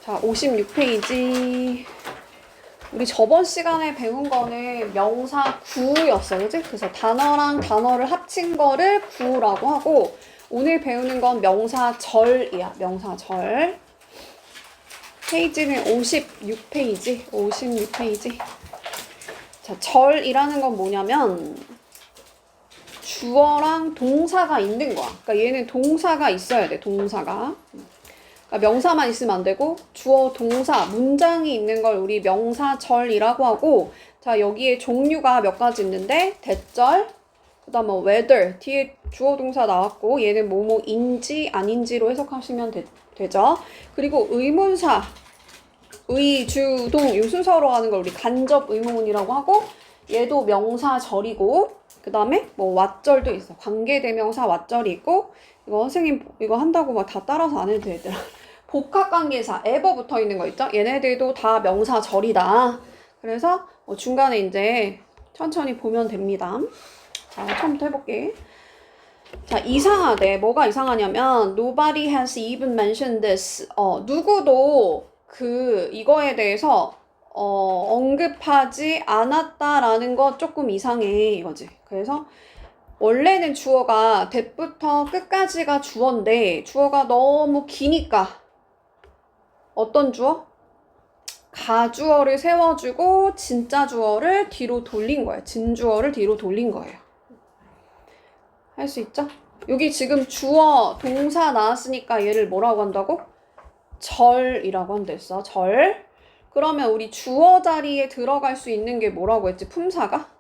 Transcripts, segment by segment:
자, 56페이지. 우리 저번 시간에 배운 거는 명사 구였어, 그지? 그래서 단어랑 단어를 합친 거를 구라고 하고, 오늘 배우는 건 명사절이야, 명사절. 페이지는 56페이지, 56페이지. 자, 절이라는 건 뭐냐면, 주어랑 동사가 있는 거야. 그러니까 얘는 동사가 있어야 돼, 동사가. 그러니까 명사만 있으면 안 되고 주어, 동사, 문장이 있는 걸 우리 명사절이라고 하고, 자, 여기에 종류가 몇 가지 있는데 대절, 그 다음 뭐 whether, 뒤에 주어, 동사 나왔고 얘는 뭐뭐인지 아닌지로 해석하시면 되죠. 그리고 의문사, 의, 주, 동 이 순서로 하는 걸 우리 간접 의문이라고 하고, 얘도 명사절이고, 그 다음에 뭐 왓절도 있어. 관계대명사 왓절이 있고, 이거 선생님 이거 한다고 막 다 따라서 안 해도 되더라. 복합관계사 ever 붙어 있는 거 있죠? 얘네들도 다 명사절이다. 그래서 중간에 이제 천천히 보면 됩니다. 자, 처음부터 해볼게. 자, 이상하대. 뭐가 이상하냐면 nobody has even mentioned this. 누구도 이거에 대해서 언급하지 않았다라는 거 조금 이상해, 이거지. 그래서 원래는 주어가 that부터 끝까지가 주어인데 주어가 너무 기니까 어떤 주어? 가주어를 세워주고 진짜 주어를 뒤로 돌린 거예요. 진주어를 뒤로 돌린 거예요. 할 수 있죠? 여기 지금 주어, 동사 나왔으니까 얘를 뭐라고 한다고? 절이라고 한댔어. 절. 그러면 우리 주어 자리에 들어갈 수 있는 게 뭐라고 했지? 품사가?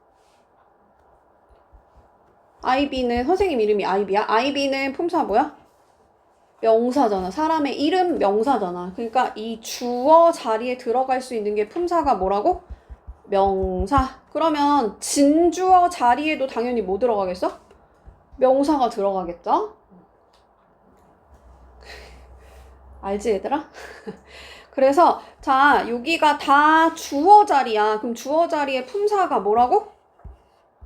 아이비는 선생님 이름이 아이비야? 아이비는 품사 뭐야? 명사잖아. 사람의 이름 명사잖아. 그러니까 이 주어 자리에 들어갈 수 있는 게 품사가 뭐라고? 명사. 그러면 진주어 자리에도 당연히 뭐 들어가겠어? 명사가 들어가겠죠? 알지, 얘들아? 그래서 자, 여기가 다 주어 자리야. 그럼 주어 자리에 품사가 뭐라고?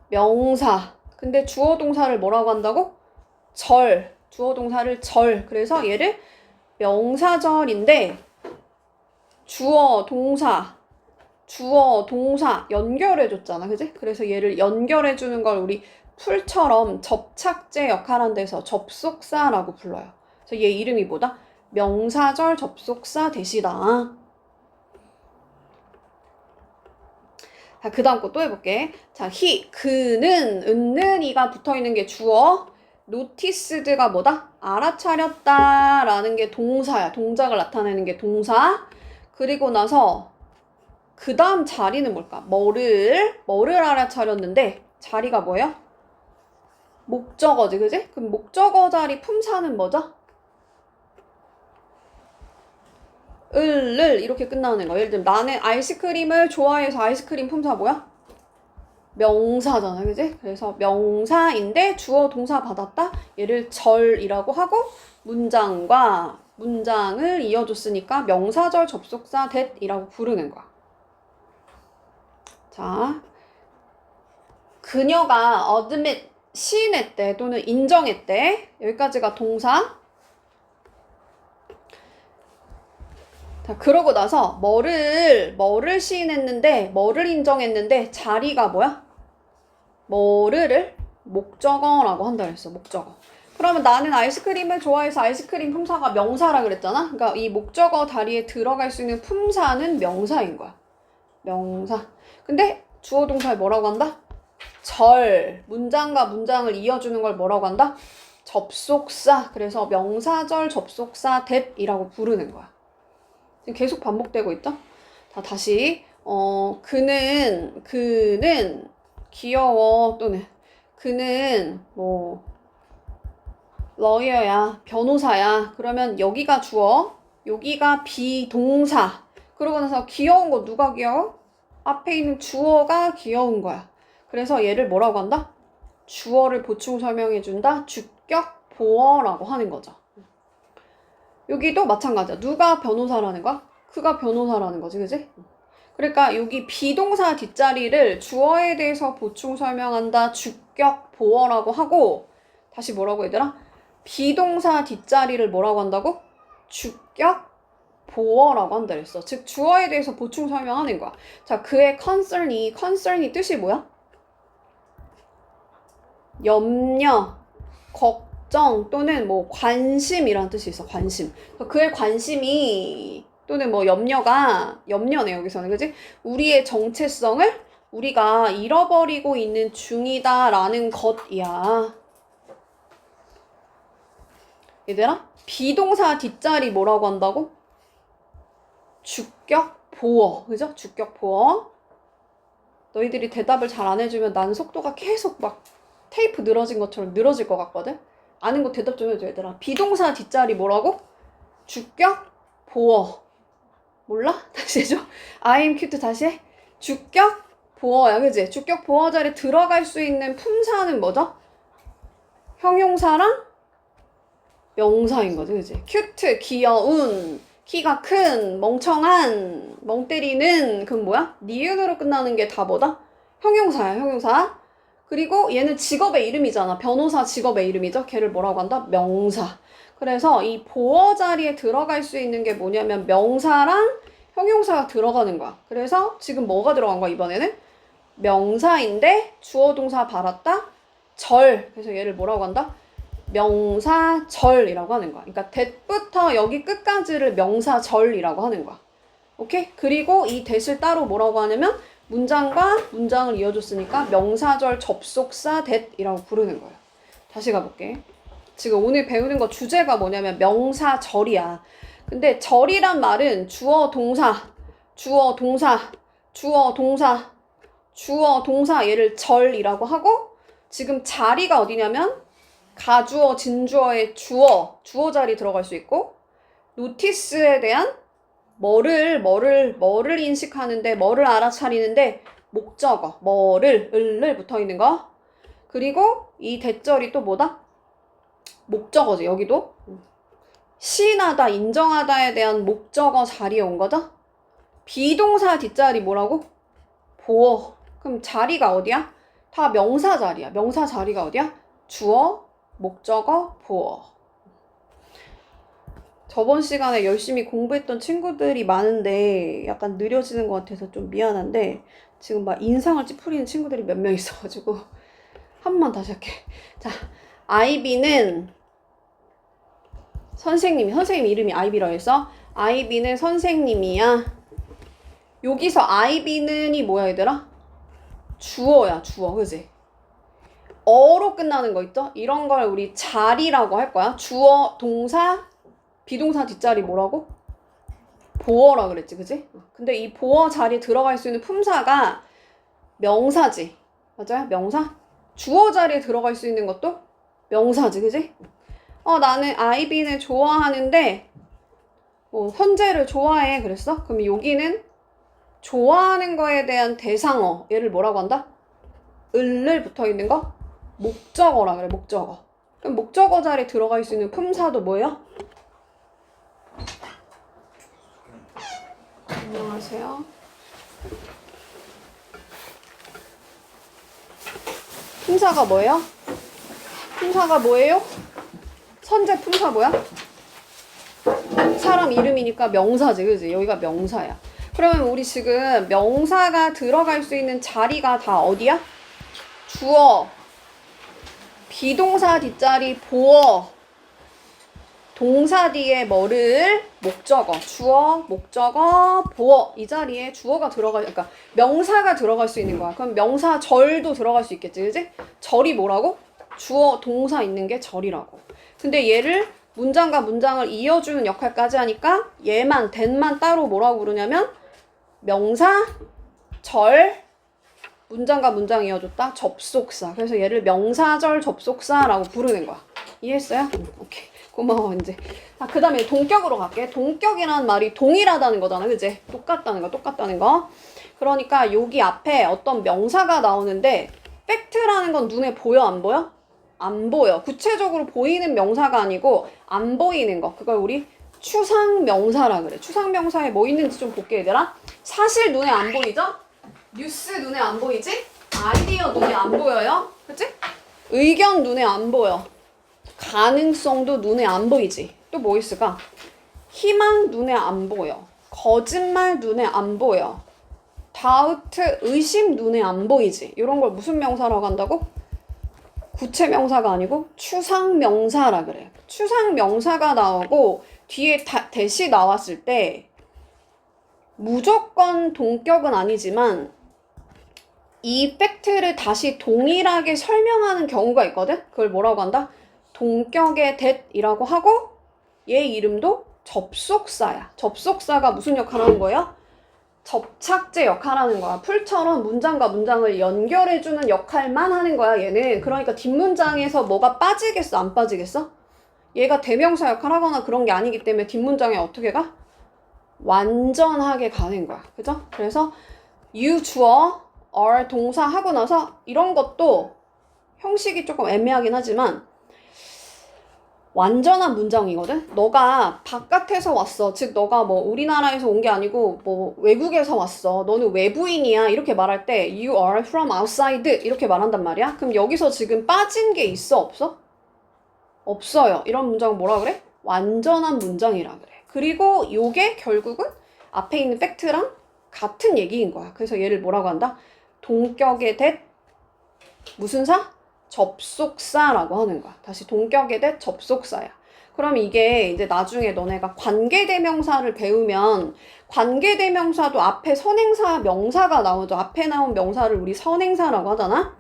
명사. 근데 주어 동사를 뭐라고 한다고? 절. 주어 동사를 절. 그래서 얘를 명사절인데 주어 동사 연결해줬잖아, 그지? 그래서 얘를 연결해주는 걸 우리 풀처럼 접착제 역할한 데서 접속사라고 불러요. 그래서 얘 이름이 뭐다? 명사절 접속사 대시다. 자, 그 다음 거 또 해볼게. 자, 그는, 은는, 이가 붙어있는 게 주어. noticed가 뭐다? 알아차렸다 라는 게 동사야. 동작을 나타내는 게 동사. 그리고 나서 그 다음 자리는 뭘까? 뭐를 알아차렸는데 자리가 뭐예요? 목적어지, 그지? 그럼 목적어 자리 품사는 뭐죠? 을 이렇게 끝나는 거. 예를 들면 나는 아이스크림을 좋아해서 아이스크림 품사 뭐야? 명사잖아, 그지? 그래서 명사인데 주어 동사 받았다? 얘를 절이라고 하고 문장을 이어줬으니까 명사절 접속사 that이라고 부르는 거야. 자, 그녀가 admit, 시인했대 또는 인정했대. 여기까지가 동사. 자, 그러고 나서 뭐를 시인했는데, 뭐를 인정했는데 자리가 뭐야? 뭐를 목적어라고 한다 그랬어. 목적어. 그러면 나는 아이스크림을 좋아해서 아이스크림 품사가 명사라 그랬잖아. 그러니까 이 목적어 다리에 들어갈 수 있는 품사는 명사인 거야. 명사. 근데 주어 동사를 뭐라고 한다? 절. 문장과 문장을 이어주는 걸 뭐라고 한다? 접속사. 그래서 명사절 접속사 that이라고 부르는 거야. 지금 계속 반복되고 있죠? 자, 다시 그는 귀여워 또는 그는 뭐 러이어야, 변호사야. 그러면 여기가 주어, 여기가 비동사. 그러고 나서 귀여운 거 누가 귀여워? 앞에 있는 주어가 귀여운 거야. 그래서 얘를 뭐라고 한다? 주어를 보충 설명해준다. 주격 보어라고 하는 거죠. 여기도 마찬가지야. 누가 변호사라는 거야? 그가 변호사라는 거지, 그지? 그러니까 여기 비동사 뒷자리를 주어에 대해서 보충 설명한다. 주격 보어라고 하고, 다시 뭐라고 얘들아? 비동사 뒷자리를 뭐라고 한다고? 주격 보어라고 한다 그랬어. 즉 주어에 대해서 보충 설명하는 거야. 자, 그의 concern이 뜻이 뭐야? 염려, 걱정 또는 뭐 관심이라는 뜻이 있어. 관심. 그의 관심이 또는 뭐 염려네 여기서는, 그지? 우리의 정체성을 우리가 잃어버리고 있는 중이다라는 것이야. 얘들아, 비동사 뒷자리 뭐라고 한다고? 주격 보어. 그죠? 주격 보어. 너희들이 대답을 잘 안 해주면 나는 속도가 계속 막 테이프 늘어진 것처럼 늘어질 것 같거든? 아는 거 대답 좀 해줘, 얘들아. 비동사 뒷자리 뭐라고? 주격 보어. 몰라? 다시 해줘. I am cute 다시 해. 주격 보어야, 그지? 주격 보어 자리에 들어갈 수 있는 품사는 뭐죠? 형용사랑 명사인 거지, 그지? cute, 귀여운, 키가 큰, 멍청한, 멍 때리는, 그건 뭐야? 니은으로 끝나는 게 다 뭐다? 형용사야, 형용사. 그리고 얘는 직업의 이름이잖아. 변호사 직업의 이름이죠. 걔를 뭐라고 한다? 명사. 그래서 이 보어 자리에 들어갈 수 있는 게 뭐냐면 명사랑 형용사가 들어가는 거야. 그래서 지금 뭐가 들어간 거야, 이번에는? 명사인데 주어 동사 받았다? 절. 그래서 얘를 뭐라고 한다? 명사절이라고 하는 거야. 그러니까 that부터 여기 끝까지를 명사절이라고 하는 거야. 오케이? 그리고 이 that을 따로 뭐라고 하냐면 문장과 문장을 이어줬으니까 명사절 접속사 that이라고 부르는 거예요. 다시 가볼게. 지금 오늘 배우는 거 주제가 뭐냐면 명사절이야. 근데 절이란 말은 주어 동사 얘를 절이라고 하고, 지금 자리가 어디냐면 가주어, 진주어의 주어 자리 들어갈 수 있고, 노티스에 대한 뭐를 인식하는데, 뭐를 알아차리는데 목적어, 을을 붙어 있는 거. 그리고 이 대절이 또 뭐다? 목적어지, 여기도. 시인하다, 인정하다에 대한 목적어 자리에 온 거죠? 비동사 뒷자리 뭐라고? 보어. 그럼 자리가 어디야? 다 명사 자리야. 명사 자리가 어디야? 주어, 목적어, 보어. 저번 시간에 열심히 공부했던 친구들이 많은데 약간 느려지는 것 같아서 좀 미안한데, 지금 막 인상을 찌푸리는 친구들이 몇 명 있어가지고 한 번 다시 할게. 자, 아이비는 선생님 이름이 아이비라고 해서 아이비는 선생님이야. 여기서 아이비는이 뭐야, 얘들아? 주어야, 주어. 그지? 어로 끝나는 거 있죠? 이런 걸 우리 자리라고 할 거야. 주어, 동사, 비동사 뒷자리 뭐라고? 보어라 그랬지, 그지? 근데 이 보어 자리에 들어갈 수 있는 품사가 명사지. 맞아요? 명사? 주어 자리에 들어갈 수 있는 것도 명사지, 그지? 나는 아이비는 좋아하는데 뭐 현재를 좋아해 그랬어? 그럼 여기는 좋아하는 거에 대한 대상어, 얘를 뭐라고 한다? 을을 붙어있는 거? 목적어라 그래, 목적어. 그럼 목적어 자리에 들어갈 수 있는 품사도 뭐예요? 안녕하세요. 품사가 뭐예요? 품사가 뭐예요? 선제 품사 뭐야? 사람 이름이니까 명사지, 그지? 여기가 명사야. 그러면 우리 지금 명사가 들어갈 수 있는 자리가 다 어디야? 주어, 비동사 뒷자리 보어, 동사 뒤에 뭐를? 목적어, 주어, 목적어, 보어. 이 자리에 주어가 그러니까 명사가 들어갈 수 있는 거야. 그럼 명사절도 들어갈 수 있겠지, 그지? 절이 뭐라고? 주어, 동사 있는 게 절이라고. 근데 얘를 문장과 문장을 이어주는 역할까지 하니까 얘만, that만 따로 뭐라고 부르냐면 명사, 절, 문장과 문장 이어줬다, 접속사. 그래서 얘를 명사절 접속사라고 부르는 거야. 이해했어요? 오케이. 고마워, 이제. 그 다음에 동격으로 갈게. 동격이라는 말이 동일하다는 거잖아, 그지? 똑같다는 거. 그러니까 여기 앞에 어떤 명사가 나오는데 팩트라는 건 눈에 보여, 안 보여? 안 보여. 구체적으로 보이는 명사가 아니고 안 보이는 거. 그걸 우리 추상명사라 그래. 추상명사에 뭐 있는지 좀 볼게, 얘들아. 사실 눈에 안 보이죠? 뉴스 눈에 안 보이지? 아이디어 눈에 안 보여요? 그치? 의견 눈에 안 보여. 가능성도 눈에 안 보이지. 또 뭐 있을까? 희망 눈에 안 보여. 거짓말 눈에 안 보여. doubt 의심 눈에 안 보이지. 이런 걸 무슨 명사라고 한다고? 구체 명사가 아니고 추상 명사라 그래. 추상 명사가 나오고 뒤에 대시 나왔을 때 무조건 동격은 아니지만 이 팩트를 다시 동일하게 설명하는 경우가 있거든? 그걸 뭐라고 한다? 동격의 that이라고 하고 얘 이름도 접속사야. 접속사가 무슨 역할을 하는 거야? 접착제 역할하는 거야. 풀처럼 문장과 문장을 연결해주는 역할만 하는 거야, 얘는. 그러니까 뒷문장에서 뭐가 빠지겠어, 안 빠지겠어? 얘가 대명사 역할하거나 그런 게 아니기 때문에 뒷문장에 어떻게 가? 완전하게 가는 거야. 그죠? 그래서 you, 주어, are 동사 하고 나서 이런 것도 형식이 조금 애매하긴 하지만 완전한 문장이거든? 너가 바깥에서 왔어. 즉 너가 뭐 우리나라에서 온 게 아니고 뭐 외국에서 왔어. 너는 외부인이야. 이렇게 말할 때 you are from outside 이렇게 말한단 말이야. 그럼 여기서 지금 빠진 게 있어? 없어? 없어요. 이런 문장은 뭐라 그래? 완전한 문장이라 그래. 그리고 요게 결국은 앞에 있는 팩트랑 같은 얘기인 거야. 그래서 얘를 뭐라고 한다? 동격의 that 무슨 사? 접속사라고 하는 거야. 다시 동격의 that 접속사야. 그럼 이게 이제 나중에 너네가 관계대명사를 배우면 관계대명사도 앞에 선행사, 명사가 나오죠. 앞에 나온 명사를 우리 선행사라고 하잖아.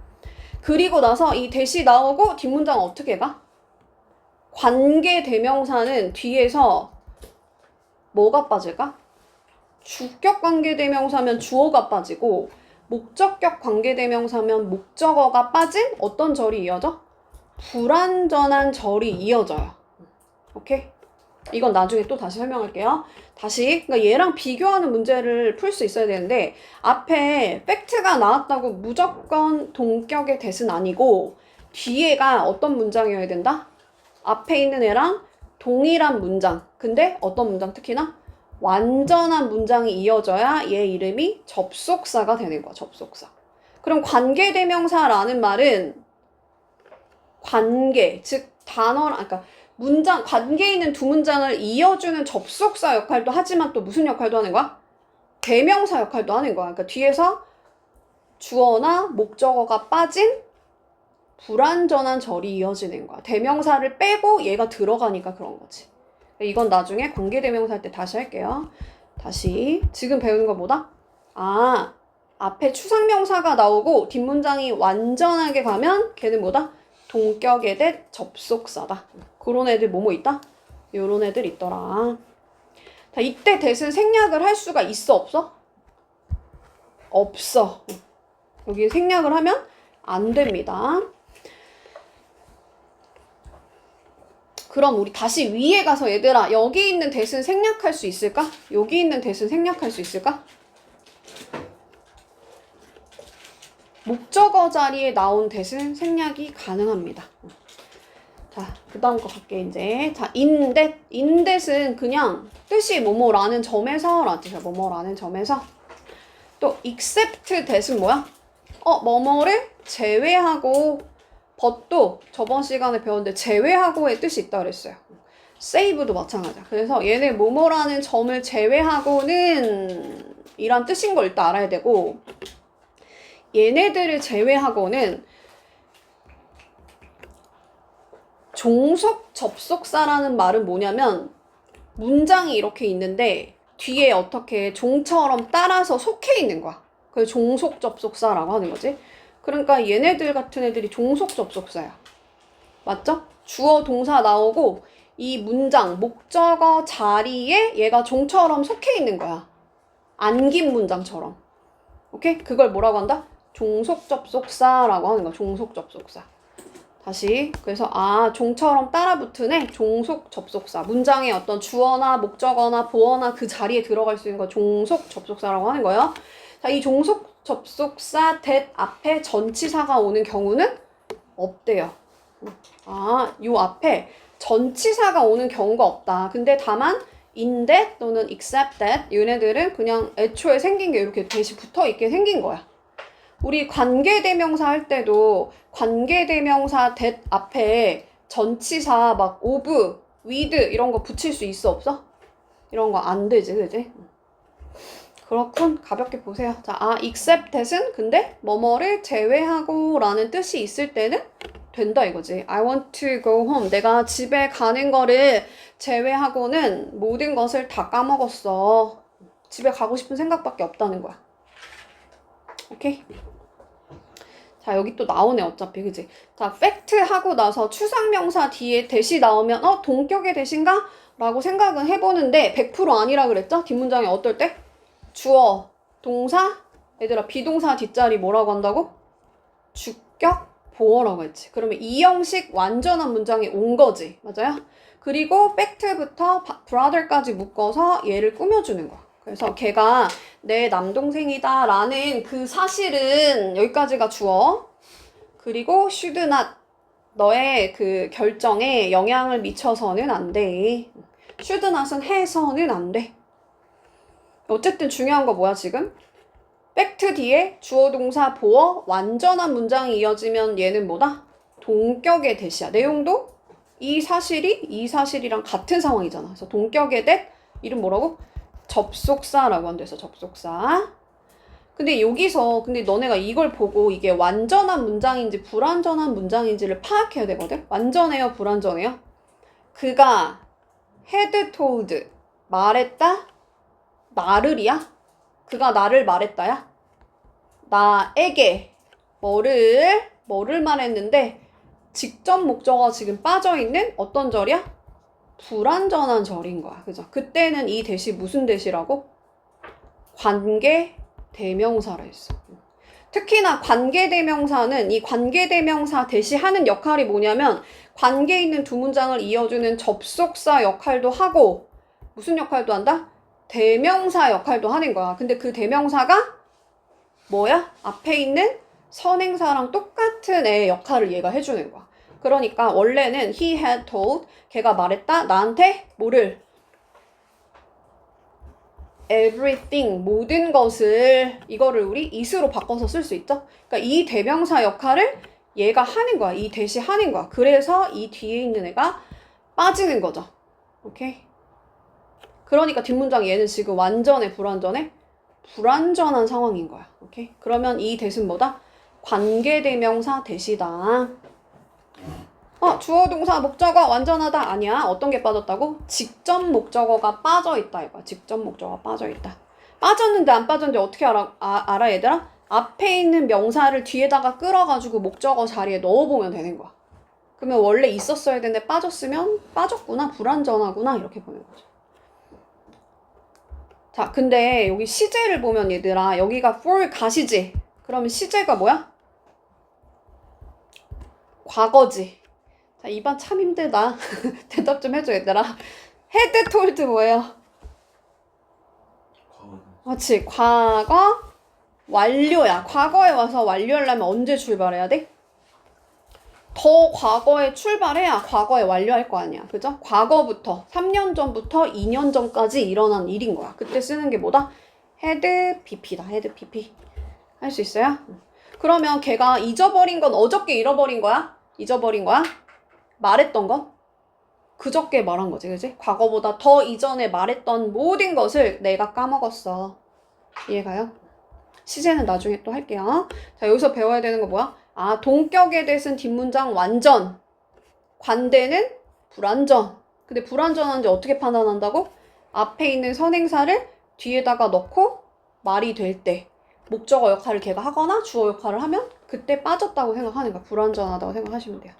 그리고 나서 이 대시 나오고 뒷문장 어떻게 가? 관계대명사는 뒤에서 뭐가 빠질까? 주격 관계대명사면 주어가 빠지고 목적격 관계대명사면 목적어가 빠진 어떤 절이 이어져? 불완전한 절이 이어져요. 오케이? 이건 나중에 또 다시 설명할게요. 다시 그러니까 얘랑 비교하는 문제를 풀 수 있어야 되는데 앞에 팩트가 나왔다고 무조건 동격의 that은 아니고 뒤에가 어떤 문장이어야 된다? 앞에 있는 애랑 동일한 문장. 근데 어떤 문장 특히나? 완전한 문장이 이어져야 얘 이름이 접속사가 되는 거야. 접속사. 그럼 관계대명사라는 말은 관계, 즉 그러니까 문장, 관계에 있는 두 문장을 이어주는 접속사 역할도 하지만 또 무슨 역할도 하는 거야? 대명사 역할도 하는 거야. 그러니까 뒤에서 주어나 목적어가 빠진 불완전한 절이 이어지는 거야. 대명사를 빼고 얘가 들어가니까 그런 거지. 이건 나중에 관계대명사 할 때 다시 할게요. 다시 지금 배우는 거 뭐다? 아, 앞에 추상명사가 나오고 뒷문장이 완전하게 가면 걔는 뭐다? 동격의 that 접속사다. 그런 애들 뭐뭐 있다? 요런 애들 있더라. 자, 이때 that은 생략을 할 수가 있어 없어? 없어. 여기 생략을 하면 안 됩니다. 그럼 우리 다시 위에 가서 얘들아 여기 있는 that은 생략할 수 있을까? 여기 있는 that은 생략할 수 있을까? 목적어 자리에 나온 that은 생략이 가능합니다. 자, 그 다음 거 갈게 이제. 자, in that은 그냥 뜻이 뭐뭐라는 점에서 라는 뜻이야. 뭐뭐라는 점에서. 또 except that은 뭐야? 뭐뭐를 제외하고 but도 저번 시간에 배웠는데 제외하고의 뜻이 있다 그랬어요. save도 마찬가지야. 그래서 얘네 뭐뭐라는 점을 제외하고는 이란 뜻인 걸 일단 알아야 되고 얘네들을 제외하고는 종속 접속사라는 말은 뭐냐면 문장이 이렇게 있는데 뒤에 어떻게 종처럼 따라서 속해 있는 거야. 그래서 종속 접속사라고 하는 거지. 그러니까 얘네들 같은 애들이 종속 접속사야. 맞죠? 주어 동사 나오고 이 문장, 목적어 자리에 얘가 종처럼 속해 있는 거야. 안긴 문장처럼. 오케이? 그걸 뭐라고 한다? 종속 접속사라고 하는 거야. 종속 접속사. 다시. 그래서 종처럼 따라붙은 애 종속 접속사. 문장의 어떤 주어나 목적어나 보어나 그 자리에 들어갈 수 있는 거 종속 접속사라고 하는 거예요. 자, 이 종속 접속사 that 앞에 전치사가 오는 경우는 없대요. 요 앞에 전치사가 오는 경우가 없다. 근데 다만 in that 또는 except that 얘네들은 그냥 애초에 생긴 게 이렇게 대시 붙어 있게 생긴 거야. 우리 관계대명사 할 때도 관계대명사 that 앞에 전치사 막 of, with 이런 거 붙일 수 있어 없어? 이런 거 안 되지, 그지? 그렇군. 가볍게 보세요. 자, except that은 근데 뭐뭐를 제외하고 라는 뜻이 있을 때는 된다 이거지. I want to go home. 내가 집에 가는 거를 제외하고는 모든 것을 다 까먹었어. 집에 가고 싶은 생각밖에 없다는 거야. 오케이? 자, 여기 또 나오네, 어차피, 그지? 자, fact 하고 나서 추상명사 뒤에 대시 나오면, 동격의 대신가? 라고 생각은 해보는데, 100% 아니라 그랬죠? 뒷문장에 어떨 때? 주어, 동사? 얘들아, 비동사 뒷자리 뭐라고 한다고? 주격, 보어라고 했지. 그러면 이 형식 완전한 문장이 온 거지. 맞아요? 그리고 fact부터 brother까지 묶어서 얘를 꾸며주는 거야. 그래서 걔가 내 남동생이다 라는 그 사실은 여기까지가 주어. 그리고 should not 너의 그 결정에 영향을 미쳐서는 안 돼. should not은 해서는 안 돼. 어쨌든 중요한 거 뭐야 지금? fact 뒤에 주어 동사 보어 완전한 문장이 이어지면 얘는 뭐다? 동격의 대시야. 내용도 이 사실이랑 같은 상황이잖아. 그래서 동격의 대 이름 뭐라고? 접속사라고 한대서 접속사. 근데 여기서 너네가 이걸 보고 이게 완전한 문장인지 불완전한 문장인지를 파악해야 되거든? 완전해요? 불완전해요? 그가 had told 말했다? 나를이야? 그가 나를 말했다야? 나에게 뭐를 말했는데 직접 목적어가 지금 빠져있는 어떤 절이야? 불완전한 절인 거야. 그죠? 그때는 이 대시 무슨 대시라고? 관계 대명사라 했어. 특히나 관계 대명사는 이 관계 대명사 대시하는 역할이 뭐냐면 관계 있는 두 문장을 이어주는 접속사 역할도 하고 무슨 역할도 한다? 대명사 역할도 하는 거야. 근데 그 대명사가 뭐야? 앞에 있는 선행사랑 똑같은 애 역할을 얘가 해주는 거야. 그러니까 원래는 he had told 걔가 말했다 나한테 뭐를 everything 모든 것을 이거를 우리 is로 바꿔서 쓸 수 있죠. 그러니까 이 대명사 역할을 얘가 하는 거야. 이 대시 하는 거야. 그래서 이 뒤에 있는 애가 빠지는 거죠. 오케이? 그러니까 뒷문장 얘는 지금 완전해 불완전해? 불완전한 상황인 거야. 오케이? 그러면 이 대신 뭐다? 관계대명사 대시다. 주어 동사 목적어 완전하다. 아니야. 어떤 게 빠졌다고? 직접 목적어가 빠져있다 이거야. 직접 목적어가 빠져있다. 빠졌는데 안 빠졌는지 어떻게 알아 얘들아? 앞에 있는 명사를 뒤에다가 끌어가지고 목적어 자리에 넣어보면 되는 거야. 그러면 원래 있었어야 되는데 빠졌으면 빠졌구나. 불완전하구나. 이렇게 보는 거죠. 자, 근데 여기 시제를 보면 얘들아 여기가 for 가시지. 그러면 시제가 뭐야? 과거지. 자, 이반 참 힘들다. 대답 좀 해줘 얘들아. had told 뭐예요? 그렇지. 과거 완료야. 과거에 와서 완료하려면 언제 출발해야 돼? 더 과거에 출발해야 과거에 완료할 거 아니야. 그죠? 과거부터 3년 전부터 2년 전까지 일어난 일인 거야. 그때 쓰는 게 뭐다? had pp다. had pp. 할 수 있어요? 그러면 걔가 잊어버린 건 어저께 잃어버린 거야? 잊어버린 거야? 말했던 건? 그저께 말한 거지. 그지? 과거보다 더 이전에 말했던 모든 것을 내가 까먹었어. 이해가요? 시제는 나중에 또 할게요. 자, 여기서 배워야 되는 거 뭐야? 동격에 대해서는 뒷문장 완전, 관대는 불완전. 근데 불완전한지 어떻게 판단한다고? 앞에 있는 선행사를 뒤에다가 넣고 말이 될 때 목적어 역할을 걔가 하거나 주어 역할을 하면 그때 빠졌다고 생각하는 거야. 불완전하다고 생각하시면 돼요.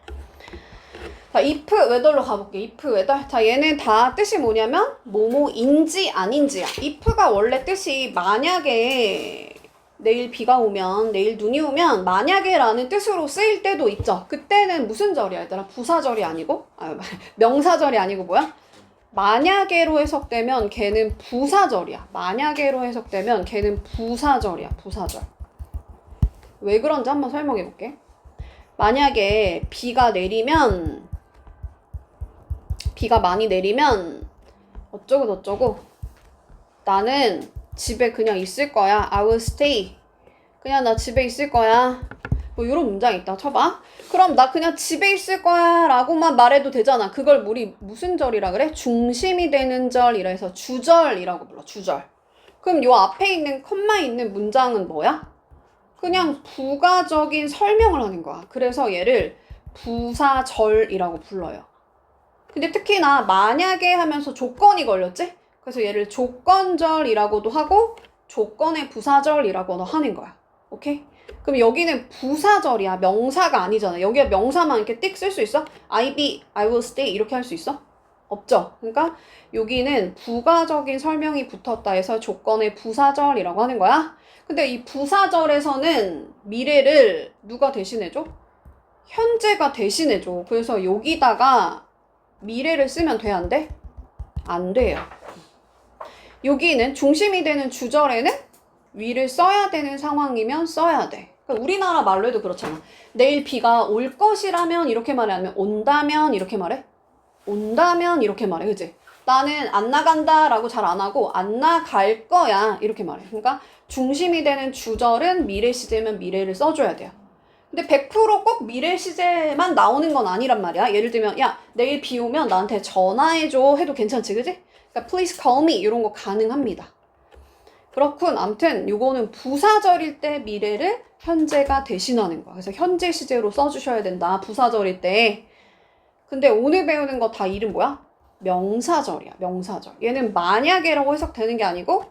자, if whether로 가볼게. if whether. 자, 얘는 다 뜻이 뭐냐면 뭐뭐인지 아닌지야. if가 원래 뜻이 만약에 내일 비가 오면, 내일 눈이 오면 만약에 라는 뜻으로 쓰일 때도 있죠. 그때는 무슨 절이야 얘들아? 부사절이 아니고? 명사절이 아니고 뭐야? 만약에로 해석되면 걔는 부사절이야. 만약에로 해석되면 걔는 부사절이야. 부사절. 왜 그런지 한번 설명해 볼게. 만약에 비가 많이 내리면 어쩌고 저쩌고 나는 집에 그냥 있을 거야. I will stay. 그냥 나 집에 있을 거야. 뭐 이런 문장이 있다 쳐봐. 그럼 나 그냥 집에 있을 거야 라고만 말해도 되잖아. 그걸 우리 무슨 절이라 그래? 중심이 되는 절이라 해서 주절이라고 불러. 주절. 그럼 요 앞에 있는 컴마 있는 문장은 뭐야? 그냥 부가적인 설명을 하는 거야. 그래서 얘를 부사절이라고 불러요. 근데 특히나 만약에 하면서 조건이 걸렸지? 그래서 얘를 조건절이라고도 하고 조건의 부사절이라고도 하는 거야. 오케이? 그럼 여기는 부사절이야. 명사가 아니잖아. 여기가 명사만 이렇게 띡 쓸 수 있어? I be, I will stay 이렇게 할 수 있어? 없죠. 그러니까 여기는 부가적인 설명이 붙었다 해서 조건의 부사절이라고 하는 거야. 근데 이 부사절에서는 미래를 누가 대신해줘? 현재가 대신해줘. 그래서 여기다가 미래를 쓰면 돼, 안 돼? 안 돼요. 여기는 중심이 되는 주절에는 위를 써야 되는 상황이면 써야 돼. 그러니까 우리나라 말로 해도 그렇잖아. 내일 비가 올 것이라면 이렇게 말해, 아니면 온다면 이렇게 말해? 온다면 이렇게 말해, 그치? 나는 안 나간다 라고 잘 안 하고 안 나갈 거야 이렇게 말해. 그러니까 중심이 되는 주절은 미래 시제면 미래를 써줘야 돼요. 근데 100%꼭 미래 시제만 나오는 건 아니란 말이야. 예를 들면 야 내일 비 오면 나한테 전화해줘 해도 괜찮지, 그치? 그러니까 please call me 이런 거 가능합니다. 그렇군. 암튼 요거는 부사절일 때 미래를 현재가 대신하는 거야. 그래서 현재 시제로 써주셔야 된다. 부사절일 때. 근데 오늘 배우는 거 다 이름 뭐야? 명사절이야. 명사절. 얘는 만약에라고 해석되는 게 아니고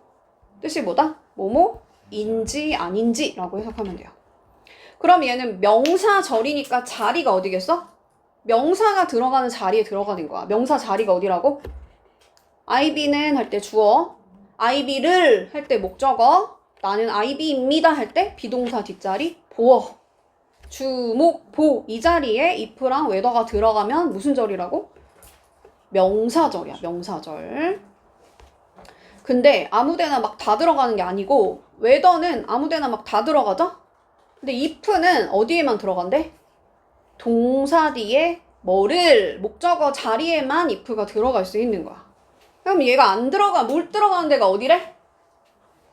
뜻이 뭐다? 뭐뭐인지 아닌지라고 해석하면 돼요. 그럼 얘는 명사절이니까 자리가 어디겠어? 명사가 들어가는 자리에 들어가는 거야. 명사 자리가 어디라고? I be는 할 때 주어, I be를 할 때 목적어, 나는 I be입니다 할 때 비동사 뒷자리 보어. 주목, 보 이 자리에 if랑 whether가 들어가면 무슨 절이라고? 명사절이야. 명사절. 근데 아무데나 막 다 들어가는 게 아니고 whether는 아무데나 막 다 들어가죠? 근데 if는 어디에만 들어간대? 동사 뒤에 뭐를 목적어 자리에만 if가 들어갈 수 있는 거야. 그럼 얘가 안 들어가, 못 들어가는 데가 어디래?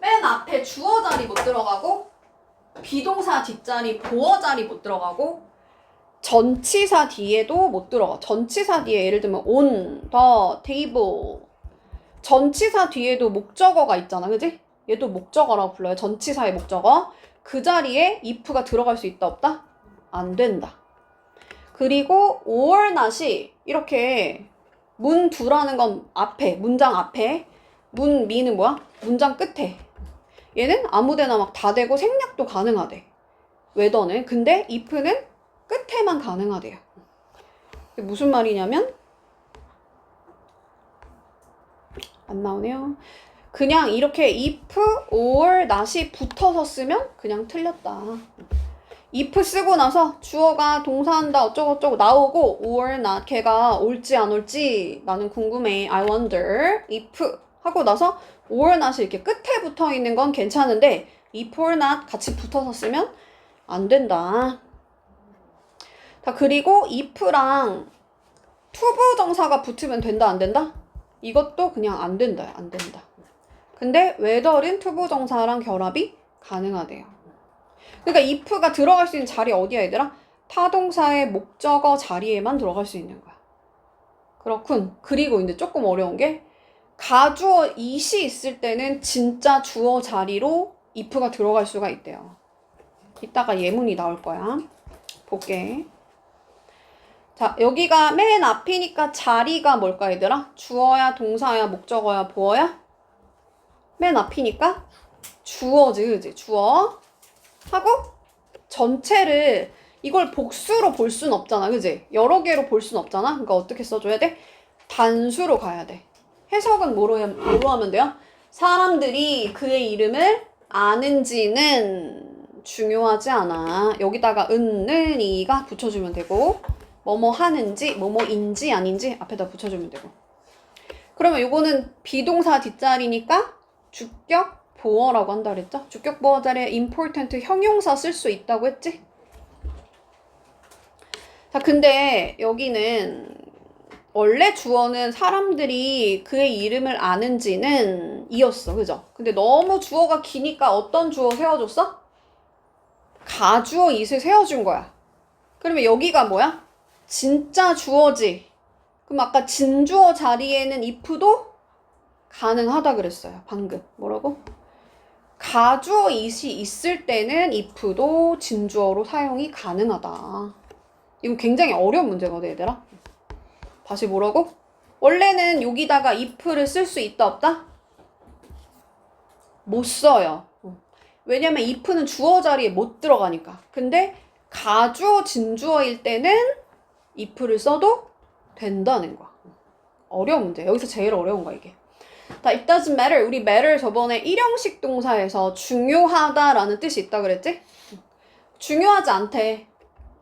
맨 앞에 주어 자리 못 들어가고 비동사 뒷자리 보어 자리 못 들어가고 전치사 뒤에도 못 들어가. 전치사 뒤에 예를 들면 on the table 전치사 뒤에도 목적어가 있잖아, 그지? 얘도 목적어라고 불러요. 전치사의 목적어. 그 자리에 if가 들어갈 수 있다 없다? 안 된다. 그리고 or not이 이렇게 문 두라는 건 앞에, 문장 앞에, 문 미는 뭐야? 문장 끝에. 얘는 아무데나 막 다 되고 생략도 가능하대. whether는. 근데 if는 끝에만 가능하대요. 무슨 말이냐면 안 나오네요. 그냥 이렇게 if, or, not이 붙어서 쓰면 그냥 틀렸다. if 쓰고 나서 주어가 동사한다 어쩌고저쩌고 나오고 or not 걔가 올지 안 올지 나는 궁금해. I wonder if 하고 나서 or not이 이렇게 끝에 붙어 있는 건 괜찮은데 if or not 같이 붙어서 쓰면 안 된다. 자, 그리고 if랑 투부정사가 붙으면 된다 안 된다? 이것도 그냥 안 된다. 안 된다. 근데 whether는 투부정사랑 결합이 가능하대요. 그러니까 if가 들어갈 수 있는 자리 어디야 얘들아? 타동사의 목적어 자리에만 들어갈 수 있는 거야. 그렇군. 그리고 이제 조금 어려운 게 가주어 it이 있을 때는 진짜 주어 자리로 if가 들어갈 수가 있대요. 이따가 예문이 나올 거야. 볼게. 자, 여기가 맨 앞이니까 자리가 뭘까 얘들아? 주어야 동사야 목적어야 보어야? 맨 앞이니까 주어지, 그지? 주어 하고 전체를 이걸 복수로 볼 순 없잖아, 그지? 여러 개로 볼 순 없잖아. 그러니까 어떻게 써줘야 돼? 단수로 가야 돼. 해석은 뭐로 하면 돼요? 사람들이 그의 이름을 아는지는 중요하지 않아. 여기다가 은는 이가 붙여주면 되고 뭐뭐 하는지 뭐뭐인지 아닌지 앞에다 붙여주면 되고. 그러면 요거는 비동사 뒷자리니까 주격 보어라고 한다 그랬죠? 주격 보어 자리에 important 형용사 쓸 수 있다고 했지? 자, 근데 여기는 원래 주어는 사람들이 그의 이름을 아는지는 이었어, 그죠? 근데 너무 주어가 기니까 어떤 주어 세워줬어? 가주어 it을 세워준 거야. 그러면 여기가 뭐야? 진짜 주어지. 그럼 아까 진주어 자리에는 if도 가능하다 그랬어요. 방금. 뭐라고? 가주어 it이 있을 때는 if도 진주어로 사용이 가능하다. 이거 굉장히 어려운 문제거든, 얘들아. 다시 뭐라고? 원래는 여기다가 if를 쓸 수 있다, 없다? 못 써요. 왜냐면 if는 주어 자리에 못 들어가니까. 근데 가주어, 진주어일 때는 if를 써도 된다는 거야. 어려운 문제. 여기서 제일 어려운 거야, 이게. 자, it doesn't matter. 우리 matter 저번에 일형식 동사에서 중요하다라는 뜻이 있다 그랬지? 중요하지 않대.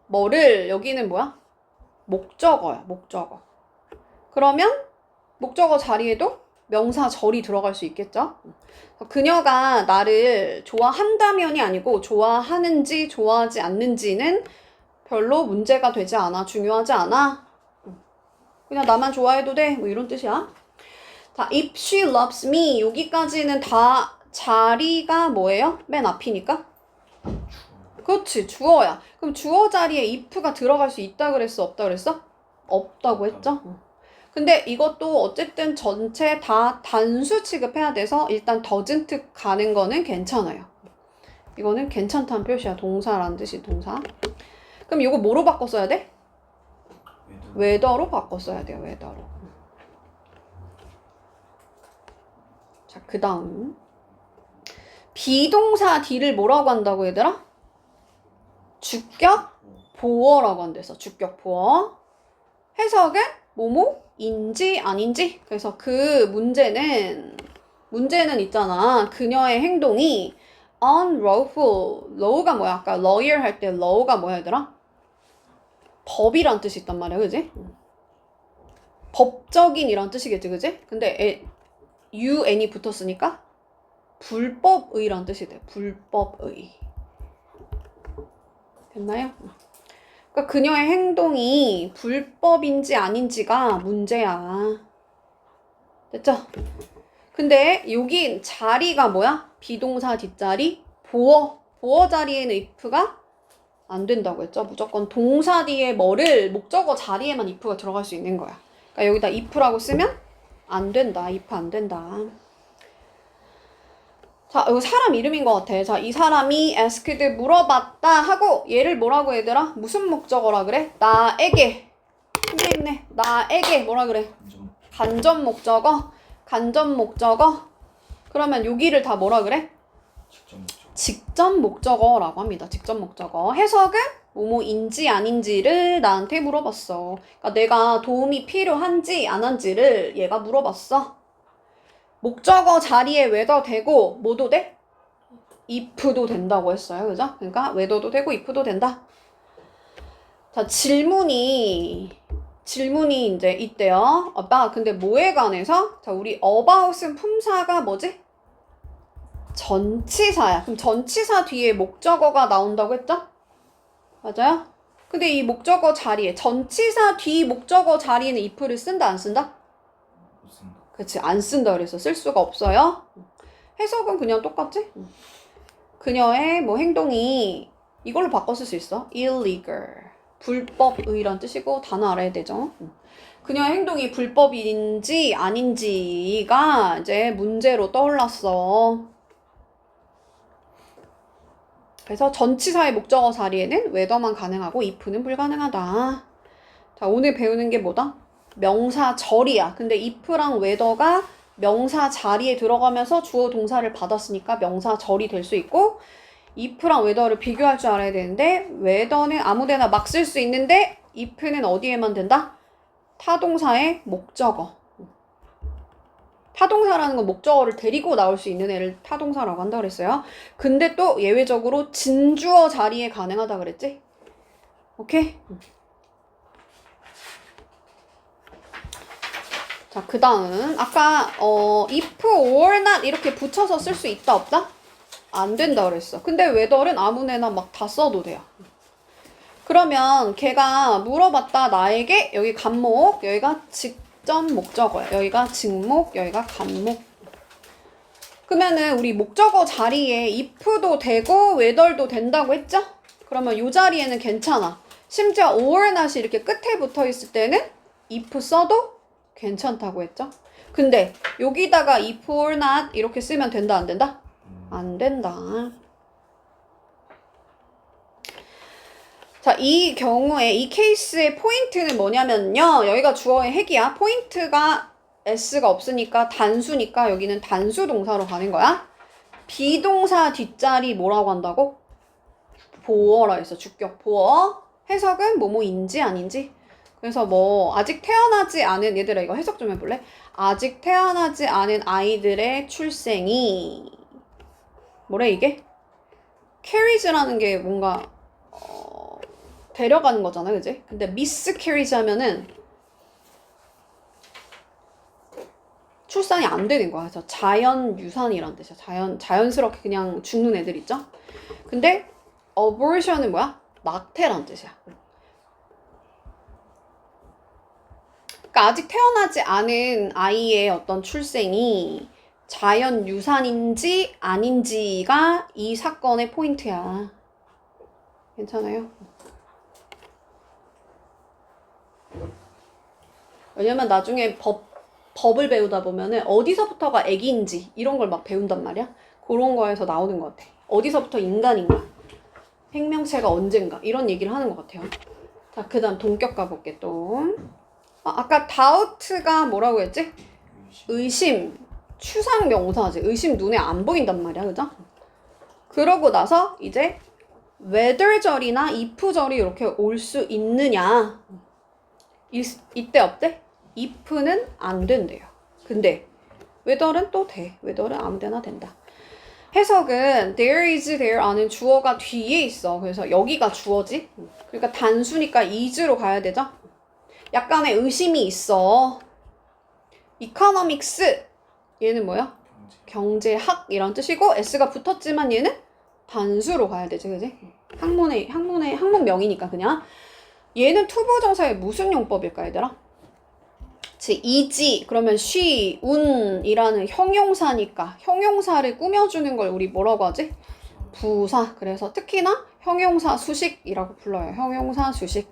뭐를, 여기는 뭐야? 목적어야, 목적어. 그러면 목적어 자리에도 명사 절이 들어갈 수 있겠죠? 그녀가 나를 좋아한다면이 아니고 좋아하는지 좋아하지 않는지는 별로 문제가 되지 않아. 중요하지 않아. 그냥 나만 좋아해도 돼. 뭐 이런 뜻이야. 자, if she loves me 여기까지는 다 자리가 뭐예요? 맨 앞이니까? 그렇지, 주어야. 그럼 주어 자리에 if가 들어갈 수 있다 그랬어? 없다 그랬어? 없다고 했죠? 근데 이것도 어쨌든 전체 다 단수 취급해야 돼서 일단 doesn't 가는 거는 괜찮아요. 이거는 괜찮다는 표시야. 동사라는 뜻이 동사. 그럼 이거 뭐로 바꿔 써야 돼? whether로 바꿔 써야 돼요. whether로. 자, 그 다음 비동사 D를 뭐라고 한다고 얘들아? 주격 보어라고 한대서 주격 보어. 해석은 뭐뭐인지 아닌지. 그래서 그 문제는 있잖아. 그녀의 행동이 unlawful. law가 뭐야? 아까 lawyer 할 때 law가 뭐야 얘들아? 법이란 뜻이 있단 말이야. 그지? 법적인 이란 뜻이겠지. 그지? 근데 un이 붙었으니까 불법의란 뜻이 돼. 불법의. 됐나요? 그러니까 그녀의 행동이 불법인지 아닌지가 문제야. 됐죠? 근데 여기 자리가 뭐야? 비동사 뒷자리? 보어 자리에는 if가 안 된다고 했죠? 무조건 동사 뒤에 뭐를 목적어 자리에만 if가 들어갈 수 있는 거야. 그러니까 여기다 if라고 쓰면 안 된다. if 안 된다. 자, 이거 사람 이름인 것 같아. 자, 이 사람이 asked 물어봤다 하고 얘를 뭐라고 얘들아? 무슨 목적어라 그래? 나에게. 힘있네. 나에게 뭐라 그래? 간접 목적어. 간접 목적어. 그러면 여기를 다 뭐라 그래? 직접 목적어라고 합니다. 직접 목적어. 해석은 뭐뭐인지 아닌지를 나한테 물어봤어. 그러니까 내가 도움이 필요한지 안 한지를 얘가 물어봤어. 목적어 자리에 whether 되고 뭐도 돼? if도 된다고 했어요. 그죠? 그러니까 whether도 되고 if도 된다. 자, 질문이 이제 있대요. 근데 뭐에 관해서? 자, 우리 about은 품사가 뭐지? 전치사야. 그럼 전치사 뒤에 목적어가 나온다고 했죠? 맞아요? 근데 이 목적어 자리에 전치사 뒤 목적어 자리에는 if를 쓴다 안 쓴다? 그치, 안 쓴다 그래서 쓸 수가 없어요. 해석은 그냥 똑같지? 그녀의 뭐 행동이 이걸로 바꿔 쓸 수 있어. illegal. 불법의란 뜻이고 단어 알아야 되죠. 그녀의 행동이 불법인지 아닌지가 이제 문제로 떠올랐어. 그래서 전치사의 목적어 자리에는 whether만 가능하고 if는 불가능하다. 자, 오늘 배우는 게 뭐다? 명사 절이야. 근데 if랑 whether가 명사 자리에 들어가면서 주어 동사를 받았으니까 명사 절이 될 수 있고 if랑 whether를 비교할 줄 알아야 되는데 whether는 아무데나 막 쓸 수 있는데 if는 어디에만 된다? 타동사의 목적어. 타동사라는 건 목적어를 데리고 나올 수 있는 애를 타동사라고 한다 그랬어요. 근데 또 예외적으로 진주어 자리에 가능하다 그랬지? 오케이? 자, 그 다음 아까 if or not 이렇게 붙여서 쓸 수 있다 없다? 안 된다 그랬어. 근데 whether는 아무데나 막 다 써도 돼요. 그러면 걔가 물어봤다 나에게 여기 간목 여기가 직접 목적어야. 여기가 직목 여기가 간목. 그러면은 우리 목적어 자리에 if도 되고 whether도 된다고 했죠? 그러면 이 자리에는 괜찮아. 심지어 or not이 이렇게 끝에 붙어 있을 때는 if 써도 괜찮다고 했죠? 근데 여기다가 if or not 이렇게 쓰면 된다 안 된다? 안 된다. 자, 이 경우에 이 케이스의 포인트는 뭐냐면요. 여기가 주어의 핵이야. 포인트가 s가 없으니까 단수니까 여기는 단수 동사로 가는 거야. 비동사 뒷자리 뭐라고 한다고? 보어라 했어. 주격 보어. 해석은 뭐뭐인지 아닌지. 그래서 뭐 아직 태어나지 않은 얘들아 이거 해석 좀 해볼래? 아직 태어나지 않은 아이들의 출생이 뭐래 이게? 캐리즈라는 게 뭔가 데려가는 거잖아, 그지? 근데 미스캐리지 하면은 출산이 안 되는 거야. 그래서 자연유산이란 뜻이야. 자연스럽게 그냥 죽는 애들 있죠? 근데 abortion은 뭐야? 낙태란 뜻이야. 그러니까 아직 태어나지 않은 아이의 어떤 출생이 자연유산인지 아닌지가 이 사건의 포인트야. 괜찮아요? 왜냐면 나중에 법을 배우다 보면은 어디서부터가 애기인지 이런 걸 막 배운단 말이야. 그런 거에서 나오는 것 같아. 어디서부터 인간인가? 생명체가 언젠가? 이런 얘기를 하는 것 같아요. 자, 그 다음 동격 가볼게 또. 아까 doubt가 뭐라고 했지? 의심. 추상 명사지. 의심 눈에 안 보인단 말이야. 그죠? 그러고 나서 이제 whether절이나 if절이 이렇게 올 수 있느냐. 이때 어때? if는 안 된대요. 근데 whether은 또 돼. whether은 아무 데나 된다. 해석은 there is there 아는 주어가 뒤에 있어. 그래서 여기가 주어지. 그러니까 단수니까 is로 가야 되죠. 약간의 의심이 있어. economics 얘는 뭐야? 경제학이란 뜻이고 s가 붙었지만 얘는 단수로 가야 되지, 그지? 학문명이니까 그냥. 얘는 투부정사의 무슨 용법일까, 얘들아? 이지 그러면 she, 운이라는 형용사니까 형용사를 꾸며주는 걸 우리 뭐라고 하지? 부사. 그래서 특히나 형용사 수식이라고 불러요. 형용사 수식.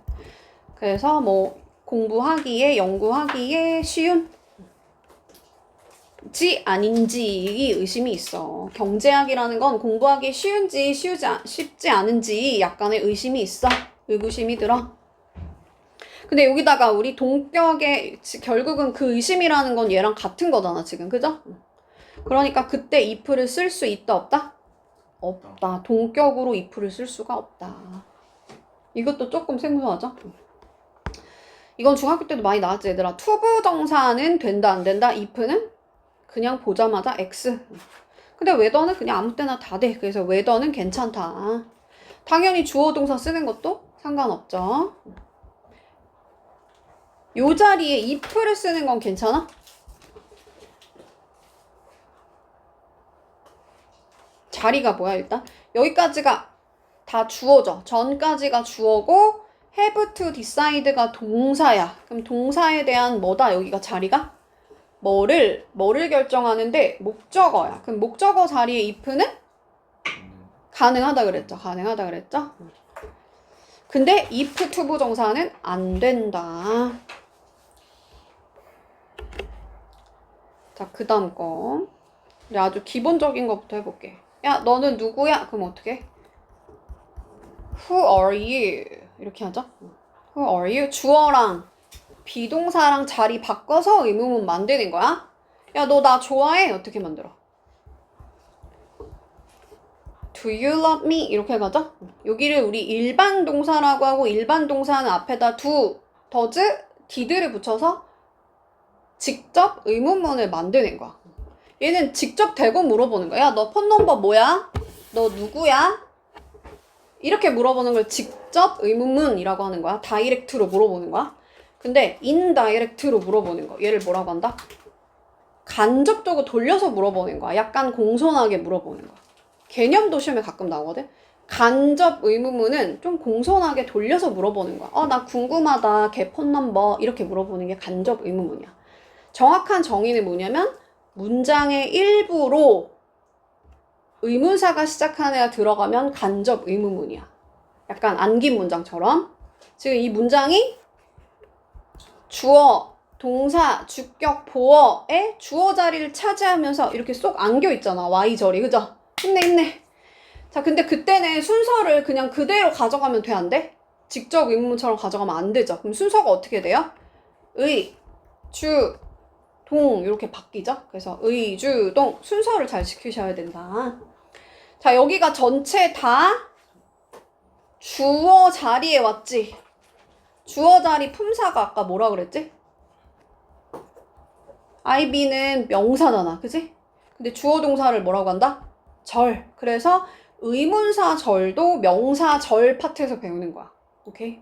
그래서 뭐 공부하기에 연구하기에 쉬운 지 아닌지 의심이 있어. 경제학이라는 건 공부하기 쉬운지 쉽지 않은지 약간의 의심이 있어. 의구심이 들어. 근데 여기다가 우리 동격에 결국은 그 의심이라는 건 얘랑 같은 거잖아 지금. 그죠? 그러니까 그때 if를 쓸 수 있다 없다? 없다. 동격으로 if를 쓸 수가 없다. 이것도 조금 생소하죠? 이건 중학교 때도 많이 나왔지 얘들아. 투부정사는 된다 안 된다? if는 그냥 보자마자 x. 근데 whether는 그냥 아무 때나 다 돼. 그래서 whether는 괜찮다. 당연히 주어 동사 쓰는 것도 상관없죠. 요 자리에 if를 쓰는 건 괜찮아? 자리가 뭐야 일단? 여기까지가 다 주어져. 전까지가 주어고 have to decide가 동사야. 그럼 동사에 대한 뭐다 여기가 자리가? 뭐를 결정하는데 목적어야. 그럼 목적어 자리에 if는 가능하다 그랬죠. 가능하다 그랬죠. 근데 if 투부정사는 안 된다. 자, 그 다음 거. 우리 아주 기본적인 것부터 해볼게. 야, 너는 누구야? 그럼 어떻게? Who are you? 이렇게 하죠. Who are you? 주어랑 비동사랑 자리 바꿔서 의문문 만드는 거야. 야, 너 나 좋아해? 어떻게 만들어? Do you love me? 이렇게 가죠. 여기를 우리 일반 동사라고 하고 일반 동사는 앞에다 do, does, did를 붙여서 직접 의문문을 만드는 거야. 얘는 직접 대고 물어보는 거야. 야, 너 폰 넘버 뭐야? 너 누구야? 이렇게 물어보는 걸 직접 의문문이라고 하는 거야. 다이렉트로 물어보는 거야. 근데 인다이렉트로 물어보는 거. 얘를 뭐라고 한다? 간접적으로 돌려서 물어보는 거야. 약간 공손하게 물어보는 거야. 개념도 시험에 가끔 나오거든. 간접 의문문은 좀 공손하게 돌려서 물어보는 거야. 나 궁금하다. 걔 폰 넘버. 이렇게 물어보는 게 간접 의문문이야. 정확한 정의는 뭐냐면 문장의 일부로 의문사가 시작하는 애가 들어가면 간접 의문문이야. 약간 안긴 문장처럼. 지금 이 문장이 주어, 동사, 주격, 보어의 주어 자리를 차지하면서 이렇게 쏙 안겨 있잖아. Y절이. 그죠? 힘내. 자, 근데 그때는 순서를 그냥 그대로 가져가면 돼, 안 돼? 직접 의문문처럼 가져가면 안 되죠. 그럼 순서가 어떻게 돼요? 의, 주, 동 이렇게 바뀌죠. 그래서 의, 주, 동 순서를 잘 지키셔야 된다. 자, 여기가 전체 다 주어 자리에 왔지. 주어 자리 품사가 아까 뭐라 그랬지? IB는 명사잖아. 그지? 근데 주어 동사를 뭐라고 한다? 절. 그래서 의문사 절도 명사 절 파트에서 배우는 거야. 오케이?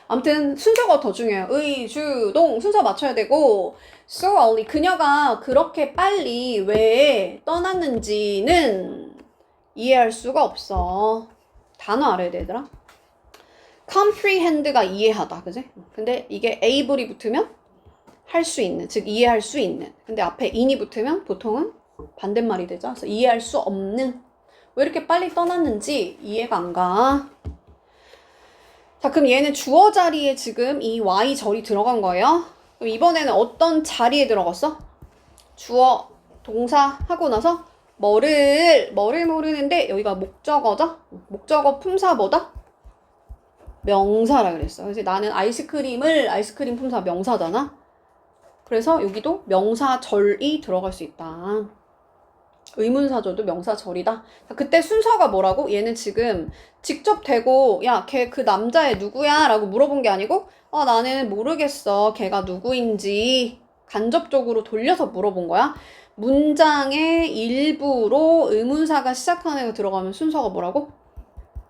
아무튼 순서가 더 중요해요. 의, 주, 동 순서 맞춰야 되고 so early 그녀가 그렇게 빨리 왜 떠났는지는 이해할 수가 없어. 단어 알아야 돼, 얘들아. comprehend가 이해하다, 그지? 근데 이게 able이 붙으면 할 수 있는, 즉 이해할 수 있는. 근데 앞에 in이 붙으면 보통은 반대말이 되죠. 그래서 이해할 수 없는. 왜 이렇게 빨리 떠났는지 이해가 안 가. 자, 그럼 얘는 주어 자리에 지금 이 Y절이 들어간 거예요. 그럼 이번에는 어떤 자리에 들어갔어? 주어, 동사 하고 나서 뭐를 모르는데 여기가 목적어죠? 목적어 품사 뭐다? 명사라 그랬어. 그래서 나는 아이스크림 품사 명사잖아. 그래서 여기도 명사절이 들어갈 수 있다. 의문사절도 명사절이다. 그때 순서가 뭐라고? 얘는 지금 직접 대고 야, 걔 그 남자애 누구야? 라고 물어본 게 아니고 나는 모르겠어. 걔가 누구인지 간접적으로 돌려서 물어본 거야. 문장의 일부로 의문사가 시작하는 애 들어가면 순서가 뭐라고?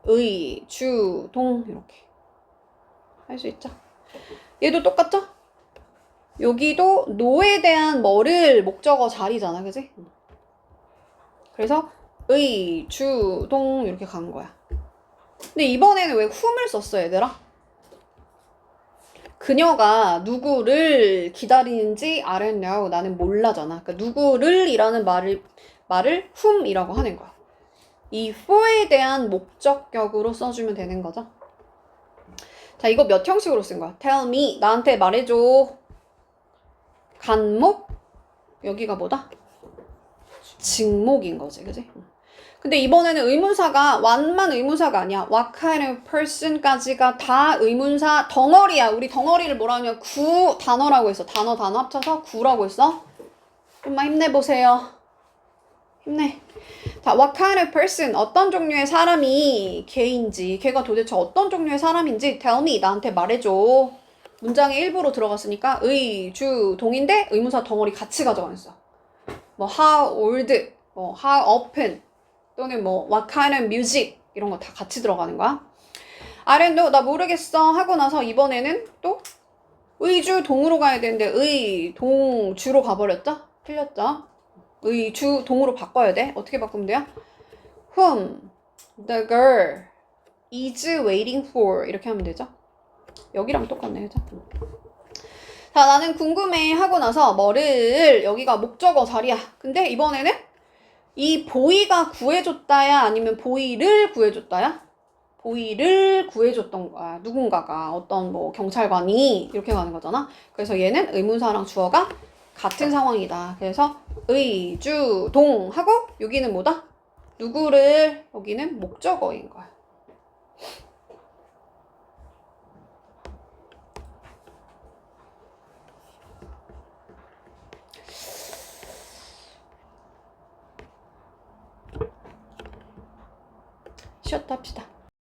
의, 주, 동 이렇게 할 수 있죠. 얘도 똑같죠? 여기도 노에 대한 뭐를 목적어 자리잖아. 그지? 그래서 의, 주, 동 이렇게 간 거야. 근데 이번에는 왜 whom을 썼어, 얘들아? 그녀가 누구를 기다리는지 I don't know. 나는 몰라잖아. 그러니까 누구를 이라는 말을 whom이라고 하는 거야. 이 for에 대한 목적격으로 써주면 되는 거죠. 자, 이거 몇 형식으로 쓴 거야? Tell me. 나한테 말해줘. 간목. 여기가 뭐다? 직목인 거지, 그지? 근데 이번에는 의문사가 완만 의문사가 아니야. What kind of person까지가 다 의문사 덩어리야. 우리 덩어리를 뭐라 하냐? 구 단어라고 했어. 단어 합쳐서 구라고 했어. 좀만 힘내보세요. 힘내. 자, what kind of person 어떤 종류의 사람이 걔인지 걔가 도대체 어떤 종류의 사람인지 tell me 나한테 말해줘. 문장의 일부로 들어갔으니까 의, 주, 동인데 의문사 덩어리 같이 가져가있어. 뭐 how old, 뭐 how often 또는 뭐 what kind of music 이런 거 다 같이 들어가는 거야. I don't know 나 모르겠어 하고 나서 이번에는 또 의주 동으로 가야 되는데 의, 동, 주로 가버렸죠? 틀렸죠? 의, 주, 동으로 바꿔야 돼. 어떻게 바꾸면 돼요? whom the girl is waiting for 이렇게 하면 되죠? 여기랑 똑같네, 그죠? 자, 나는 궁금해 하고 나서 뭐를 여기가 목적어 자리야. 근데 이번에는 이 보이가 구해줬다야 아니면 보이를 구해줬다야? 보이를 구해줬던 거야. 누군가가 어떤 뭐 경찰관이 이렇게 가는 거잖아. 그래서 얘는 의문사랑 주어가 같은 상황이다. 그래서 의, 주, 동 하고 여기는 뭐다? 누구를 여기는 목적어인 거야. 쉬었다 합시다.